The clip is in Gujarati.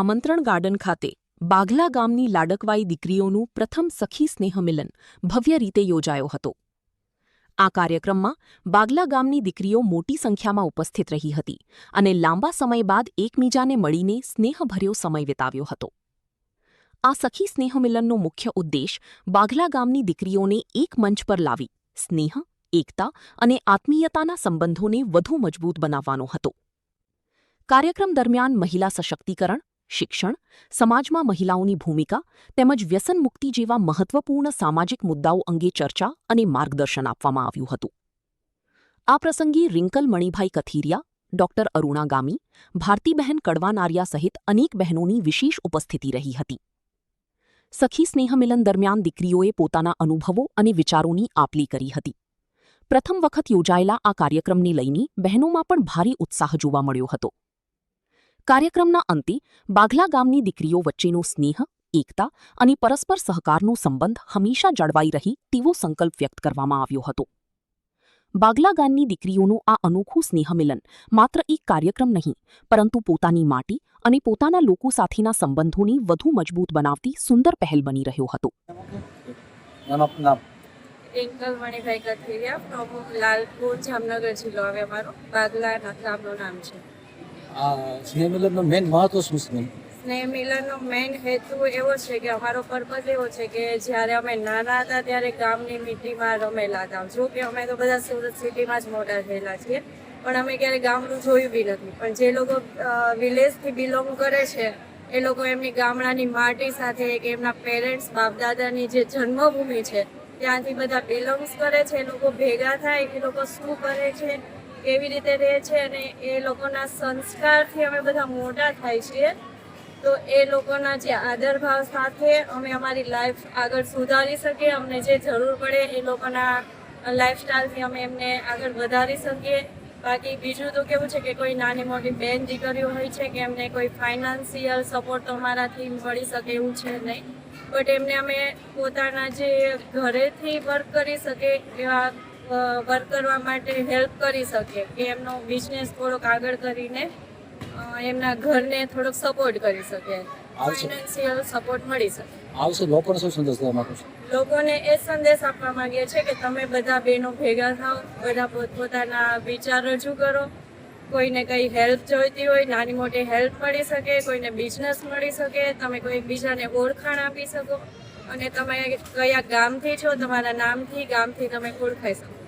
આમંત્રણ ગાર્ડન ખાતે બાઘલા ગામની લાડકવાઈ દીકરીઓનું પ્રથમ સખી સ્નેહ મિલન ભવ્ય રીતે યોજાયો હતો. આ કાર્યક્રમમાં બાઘલા ગામની દીકરીઓ મોટી સંખ્યામાં ઉપસ્થિત રહી હતી અને લાંબા સમય બાદ એકબીજાને મળીને સ્નેહભર્યો સમય વિતાવ્યો હતો. આ સખી સ્નેહ મિલનનો મુખ્ય ઉદ્દેશ બાઘલા ગામની દીકરીઓને એક મંચ પર લાવી સ્નેહ, એકતા અને આત્મીયતાના સંબંધોને વધુ મજબૂત બનાવવાનો હતો. કાર્યક્રમ દરમિયાન મહિલા સશક્તિકરણ, શિક્ષણ, સમાજમાં મહિલાઓની ભૂમિકા તેમજ વ્યસન મુક્તિ જેવા મહત્વપૂર્ણ સામાજિક મુદ્દાઓ અંગે ચર્ચા અને માર્ગદર્શન આપવામાં આવ્યું હતું. આ પ્રસંગે રિંકલ મણિભાઈ કથિરિયા, ડોક્ટર અરુણા ગામી, ભારતીબહેન કડવાનારિયા સહિત અનેક બહેનોની વિશેષ ઉપસ્થિતિ રહી હતી. સખી સ્નેહ મિલન દરમિયાન દીકરીઓએ પોતાના અનુભવો અને વિચારોની આપ-લે કરી હતી. પ્રથમ વખત યોજાયેલા આ કાર્યક્રમને લઈને બહેનોમાં પણ ભારે ઉત્સાહ જોવા મળ્યો હતો. કાર્યક્રમના અંતે બાઘલા ગામની દીકરીઓ વચ્ચેનો સ્નેહ, એકતા અને પરસ્પર સહકારનો સંબંધ હંમેશા જળવાઈ રહે તેવો સંકલ્પ વ્યક્ત કરવામાં આવ્યો હતો. બાઘલા ગામની દીકરીઓનું આ અનોખું સ્નેહમિલન માત્ર એક કાર્યક્રમ નહીં, પરંતુ પોતાની માટી અને પોતાના લોકો સાથેના સંબંધોને વધુ મજબૂત બનાવતી સુંદર પહેલ બની રહ્યો હતો. રિંકલ મણિભાઈ કથિરિયા, પ્રમુખ લાલપુર, જામનગર જિલ્લો આવે અમારો. બાઘલા ગામનું નામ છે. સ્નેહ મિલનનો મેઇન મહત્વ શું છે? સ્નેહ મિલનનો મેઇન હેતુ એવો છે કે અમારો પર્પઝ એવો છે કે જ્યારે અમે નાના હતા ત્યારે ગામની મીટિંગમાં રમેલા હતા. જો કે અમે તો બધા સુરત સિટીમાં જ મોટા થયેલા છીએ, પણ અમે ક્યારેય ગામડું જોયું બી નથી. પણ જે લોકો વિલેજથી બિલોંગ કરે છે એ લોકો એમની ગામડાની માટી સાથે કે એમના પેરેન્ટ્સ બાપ દાદાની જે જન્મભૂમિ છે ત્યાંથી બધા બિલોંગ્સ કરે છે. એ લોકો ભેગા થાય, એ લોકો શું કરે છે, કેવી રીતે રહે છે અને એ લોકોના સંસ્કારથી અમે બધા મોટા થાય છીએ. તો એ લોકોના જે આદરભાવ સાથે અમે અમારી લાઈફ આગળ સુધારી શકીએ. અમને જે જરૂર પડે એ લોકોના લાઈફસ્ટાઈલથી અમે એમને આગળ વધારી શકીએ. બાકી બીજું તો કેવું છે કે કોઈ નાની મોટી બેન દીકરીઓ હોય છે કે એમને કોઈ ફાઇનાન્શિયલ સપોર્ટ તો અમારાથી મળી શકે એવું છે નહીં, બટ એમને અમે પોતાના જે ઘરેથી વર્ક કરી શકે એવા વર્ક કરવા માટે હેલ્પ કરી શકીએ કે એમનો બિઝનેસ થોડોક આગળ કરીને એમના ઘરને થોડોક સપોર્ટ કરી શકે, ફાઇનાન્શિયલ સપોર્ટ મળી શકે. લોકોને શું સંદેશ દેવા માંગો છો? લોકોને એ સંદેશ આપવા માંગીએ છીએ કે તમે બધા બહેનો ભેગા થાઓ, બધા પોતપોતાના વિચાર રજૂ કરો. કોઈને કંઈ હેલ્પ જોઈતી હોય, નાની મોટી હેલ્પ મળી શકે, કોઈને બિઝનેસ મળી શકે, તમે કોઈ એકબીજાને ઓળખાણ આપી શકો અને તમે કયા ગામથી છો તમારા નામથી ગામથી તમે ઓળખાઈ શકો.